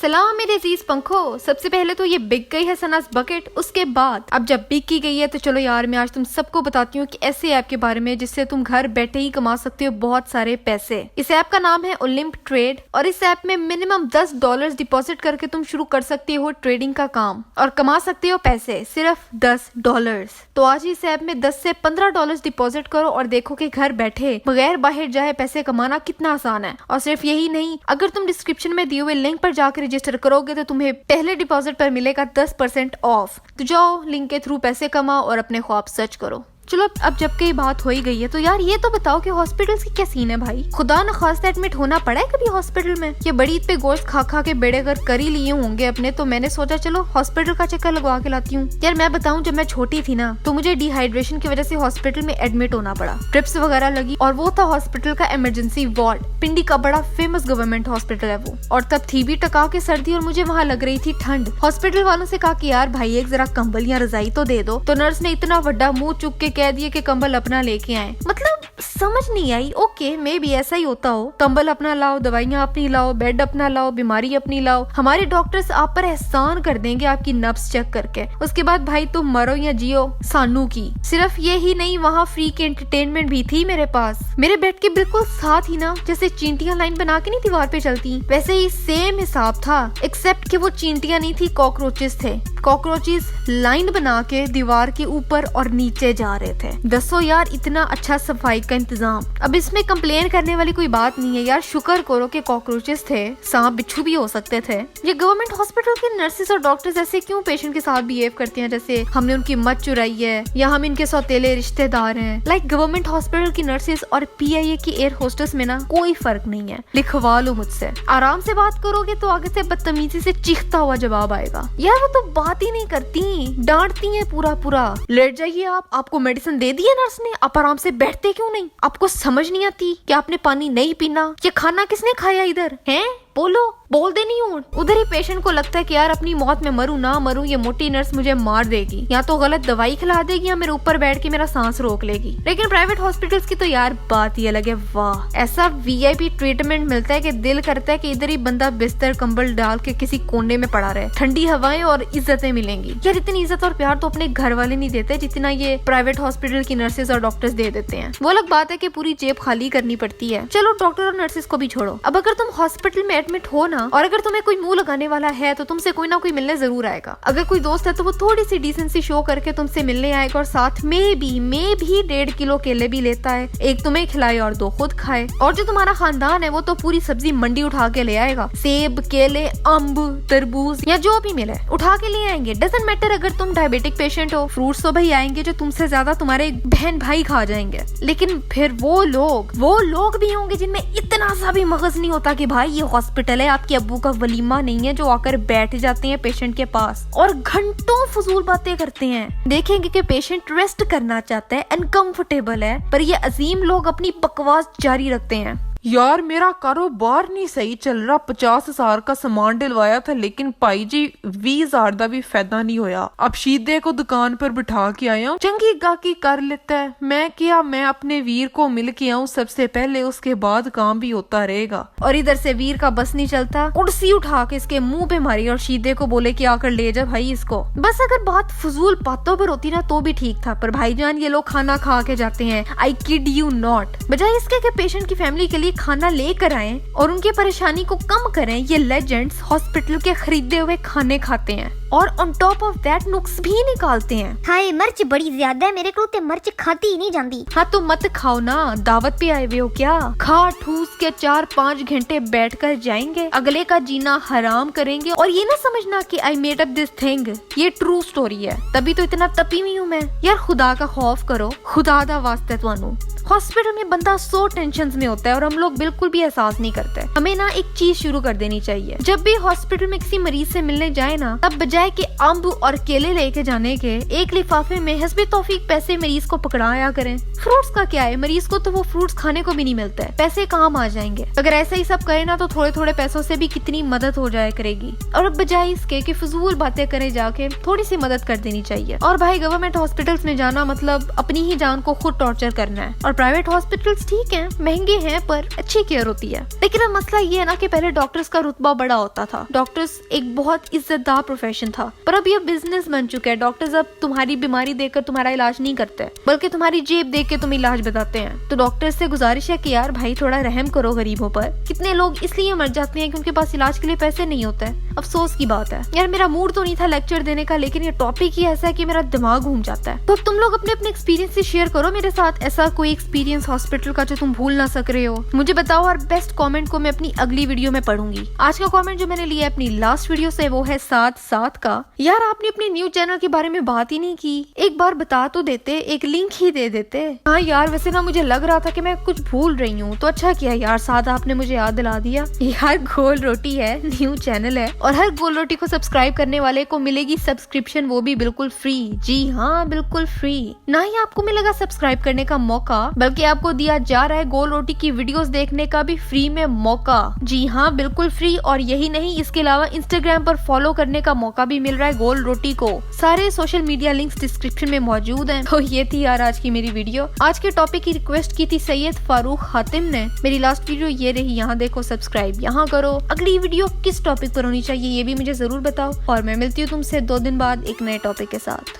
सलाम मेरे अजीज पंखो। सबसे पहले तो ये बिक गई है सनास बकेट, उसके बाद अब जब बिक की गई है तो चलो यार मैं आज तुम सबको बताती हूँ कि ऐसे ऐप के बारे में जिससे तुम घर बैठे ही कमा सकते हो बहुत सारे पैसे। इस ऐप का नाम है ओलंप ट्रेड और इस ऐप में मिनिमम $10 डिपॉजिट करके तुम शुरू कर सकते हो ट्रेडिंग का काम और कमा सकते हो पैसे सिर्फ $10। तो आज इस ऐप में $10 से $15 डिपॉजिट करो और देखो कि घर बैठे बगैर बाहर जाए पैसे कमाना कितना आसान है। और सिर्फ यही नहीं, अगर तुम डिस्क्रिप्शन में दिए हुए लिंक पर जाकर रजिस्टर करोगे तो तुम्हें पहले डिपॉजिट पर मिलेगा 10% ऑफ। तो जाओ लिंक के थ्रू पैसे कमाओ और अपने ख्वाब सर्च करो। चलो अब जबकि ये बात हो ही गई है तो यार ये तो बताओ कि हॉस्पिटल्स की क्या सीन है भाई। खुदा न खास्ता एडमिट होना पड़ा है कभी हॉस्पिटल में? ये बड़ी ईद पे गोश्त खा खा के बेड़े अगर कर ही लिए होंगे अपने, तो मैंने सोचा चलो हॉस्पिटल का चक्कर लगवा के लाती हूँ। यार मैं बताऊँ, जब मैं छोटी थी ना तो मुझे डिहाइड्रेशन की वजह से हॉस्पिटल में एडमिट होना पड़ा, ट्रिप्स वगैरह लगी और वो था हॉस्पिटल का इमरजेंसी वार्ड। पिंडी का बड़ा फेमस गवर्नमेंट हॉस्पिटल है वो, और तब थी भी टका के सर्दी और मुझे वहाँ लग रही थी ठंड। हॉस्पिटल वालों से कहा कि यार भाई एक जरा कंबल या रजाई तो दे दो, तो नर्स ने इतना बड़ा मुंह चुक के कह दिया कि कंबल अपना लेके आए। मतलब समझ नहीं आई। ओके मे भी ऐसा ही होता हो, कंबल अपना लाओ, दवाइयाँ अपनी लाओ, बेड अपना लाओ, बीमारी अपनी लाओ। हमारे डॉक्टर्स आप पर एहसान कर देंगे आपकी नब्ज चेक करके, उसके बाद भाई तुम मरो या जियो सानू की। सिर्फ ये ही नहीं, वहाँ फ्री की एंटरटेनमेंट भी थी मेरे पास। मेरे बेड के बिल्कुल साथ ही ना, जैसे चींटियां लाइन बना के नहीं दीवार पे चलती, वैसे ही सेम हिसाब था, एक्सेप्ट कि वो चींटियां नहीं थी, कॉकरोचेस थे। कॉकरोचेस लाइन बना के दीवार के ऊपर और नीचे जा रहे थे। दसो यार इतना अच्छा सफाई का इंतजाम। अब इसमें कंप्लेन करने वाली कोई बात नहीं है यार, शुक्र करो कि कॉकरोचेस थे, सांप बिच्छू भी हो सकते थे। ये गवर्नमेंट हॉस्पिटल के नर्सेस और डॉक्टर्स ऐसे क्यों पेशेंट के साथ बिहेव करते हैं जैसे हमने उनकी मत चुराई है या हम इनके सौतेले रिश्तेदार हैं। लाइक गवर्नमेंट हॉस्पिटल की नर्सेस और PIA की एयर होस्टेस में ना कोई फर्क नहीं है। लिखवा लो मुझसे, आराम से बात करोगे तो आगे से बदतमीजी से चीखता हुआ जवाब आएगा। यार वो तो बात ही नहीं करती, डांटती है पूरा। लेट जाइए आपको मेडिसिन दे दी है नर्स ने, आप आराम से बैठते क्यों नहीं? आपको समझ नहीं आती कि आपने पानी नहीं पीना? ये खाना किसने खाया इधर है? बोल दे नहीं हूँ। उधर ही पेशेंट को लगता है कि यार अपनी मौत में मरूं ना मरूं, ये मोटी नर्स मुझे मार देगी, या तो गलत दवाई खिला देगी या मेरे ऊपर बैठ के मेरा सांस रोक लेगी। लेकिन प्राइवेट हॉस्पिटल्स की तो यार बात ही अलग है। वाह, ऐसा VIP ट्रीटमेंट मिलता है कि दिल करता है कि इधर ही बंदा बिस्तर कंबल डाल के किसी कोने में पड़ा रहे, ठंडी हवाएं और इज्जतें मिलेंगी। यार इतनी इज्जत और प्यार तो अपने घर वाले नहीं देते जितना ये प्राइवेट हॉस्पिटल की नर्सेज और डॉक्टर्स दे देते हैं। वो अलग बात है कि पूरी जेब खाली करनी पड़ती है। चलो डॉक्टर और नर्सेज को भी छोड़ो, अब अगर तुम हॉस्पिटल में एडमिट हो ना और अगर तुम्हें कोई मुंह लगाने वाला है तो तुमसे कोई ना कोई मिलने जरूर आएगा। अगर कोई दोस्त है तो वो थोड़ी सी डिसेंसी शो करके तुमसे मिलने आएगा और साथ में भी 1.5 किलो केले भी लेता है, एक तुम्हें खिलाए और 2 खुद खाए। और जो तुम्हारा खानदान है वो तो पूरी सब्जी मंडी उठा के ले आएगा, सेब, केले, अम्ब, तरबूज या जो भी मिले उठा के ले आएंगे। डजंट मैटर अगर तुम डायबिटिक पेशेंट हो, फ्रूट्स तो भाई आएंगे जो तुमसे ज्यादा तुम्हारे बहन भाई खा जाएंगे। लेकिन फिर वो लोग भी होंगे जिनमें इतना सा भी मगज नहीं होता कि भाई ये हॉस्पिटल है, आपके अब्बू का वलीमा नहीं है, जो आकर बैठ जाते हैं पेशेंट के पास और घंटों फजूल बातें करते हैं। देखेंगे कि पेशेंट रेस्ट करना चाहता है, अनकंफर्टेबल है, पर ये अजीम लोग अपनी बकवास जारी रखते हैं। यार मेरा कारोबार नहीं सही चल रहा, 50,000 का सामान डलवाया था लेकिन भाई जी 20,000 का भी फायदा नहीं होया। अब शीदे को दुकान पर बिठा के आया हूँ, चंगी गाकी कर लेता है। मैं अपने वीर को मिल के आऊँ सबसे पहले, उसके बाद काम भी होता रहेगा। और इधर से वीर का बस नहीं चलता, कुर्सी उठा के इसके मुंह पे मारी और शीदे को बोले कि आकर ले जा भाई इसको। बस अगर बात फजूल बातों पर होती ना तो भी ठीक था, पर भाईजान ये लोग खाना खा के जाते हैं, आई किड यू नॉट। बजाय इसके कि पेशेंट की फैमिली के लिए खाना लेकर आएं और उनकी परेशानी को कम करें, ये लेजेंड्स हॉस्पिटल के खरीदे हुए खाने खाते हैं और ऑन टॉप ऑफ दैट नुक्स भी निकालते हैं। हाय मिर्च बड़ी ज्यादा है, मेरे को तो मिर्च खाती ही नहीं जाती। हाँ तो मत खाओ ना, दावत पे आए हुए हो क्या? खा ठूस के 4-5 घंटे बैठकर जाएंगे, अगले का जीना हराम करेंगे और ये ना समझना कि I made up this thing, ये ट्रू स्टोरी है, तभी तो इतना तपी हुई हूँ मैं। यार खुदा का खौफ करो, खुदा दा वास्ते तुहानू। हॉस्पिटल में बंदा 100 टेंशन में होता है और हम लोग बिल्कुल भी एहसास नहीं करते। हमें ना एक चीज शुरू कर देनी चाहिए, जब भी हॉस्पिटल में किसी मरीज से मिलने जाए ना, तब बजाय कि अम्ब और केले लेके जाने के, एक लिफाफे में हस्बे तौफीक पैसे मरीज को पकड़ाया करें। फ्रूट्स का क्या है, मरीज को तो वो फ्रूट्स खाने को भी नहीं मिलता है, पैसे काम आ जाएंगे। अगर ऐसा ही सब करे ना तो थोड़े थोड़े पैसों से भी कितनी मदद हो जाया करेगी। और अब बजाय इसके कि फजूल बातें करे जाके थोड़ी सी मदद कर देनी चाहिए। और भाई गवर्नमेंट हॉस्पिटल्स में जाना मतलब अपनी ही जान को खुद टॉर्चर करना है और प्राइवेट हॉस्पिटल्स ठीक हैं, महंगे हैं पर अच्छी केयर होती है। लेकिन अब मसला ये है ना कि पहले डॉक्टर्स का रुतबा बड़ा होता था, डॉक्टर्स एक बहुत इज्जतदार प्रोफेशन था, पर अब ये बिजनेस बन चुका है। डॉक्टर्स अब तुम्हारी बीमारी देखकर तुम्हारा इलाज नहीं करते, बल्कि तुम्हारी जेब देख के तुम इलाज बताते हैं। तो डॉक्टर से गुजारिश है कि यार भाई थोड़ा रहम करो गरीबों पर। कितने लोग इसलिए मर जाते हैं कि उनके पास इलाज के लिए पैसे नहीं होते। अफसोस की बात है यार, मेरा मूड तो नहीं था लेक्चर देने का, लेकिन ये टॉपिक ही ऐसा है कि मेरा दिमाग घूम जाता है। तो तुम लोग अपने अपने एक्सपीरियंस से शेयर करो मेरे साथ, ऐसा कोई एक्सपीरियंस हॉस्पिटल का जो तुम भूल ना सक रहे हो, मुझे बताओ। और बेस्ट कमेंट को मैं अपनी अगली वीडियो में पढ़ूंगी। आज का कमेंट जो मैंने लिया अपनी लास्ट वीडियो से वो है 7 का। यार आपने अपने न्यू चैनल के बारे में बात ही नहीं की, एक बार बता तो देते, एक लिंक ही दे देते। हाँ यार वैसे ना मुझे लग रहा था कि मैं कुछ भूल रही हूँ, तो अच्छा किया यार साथ आपने मुझे याद दिला दिया। यार गोल रोटी है, न्यू चैनल है, और हर गोल रोटी को सब्सक्राइब करने वाले को मिलेगी सब्सक्रिप्शन, वो भी बिल्कुल फ्री। जी हाँ बिल्कुल फ्री। ना ही आपको मिलेगा सब्सक्राइब करने का मौका, बल्कि आपको दिया जा रहा है गोल रोटी की वीडियोस देखने का भी फ्री में मौका। जी हाँ बिल्कुल फ्री। और यही नहीं, इसके अलावा इंस्टाग्राम पर फॉलो करने का मौका भी मिल रहा है गोल रोटी को। सारे सोशल मीडिया लिंक्स डिस्क्रिप्शन में मौजूद हैं। तो ये थी यार आज की मेरी वीडियो। आज के टॉपिक की रिक्वेस्ट की थी सैयद फारूक हातिम ने। मेरी लास्ट वीडियो ये रही, यहाँ देखो, सब्सक्राइब यहाँ करो। अगली वीडियो किस टॉपिक पर होनी चाहिए ये भी मुझे जरूर बताओ, और मैं मिलती हूँ तुमसे 2 दिन बाद एक नए टॉपिक के साथ।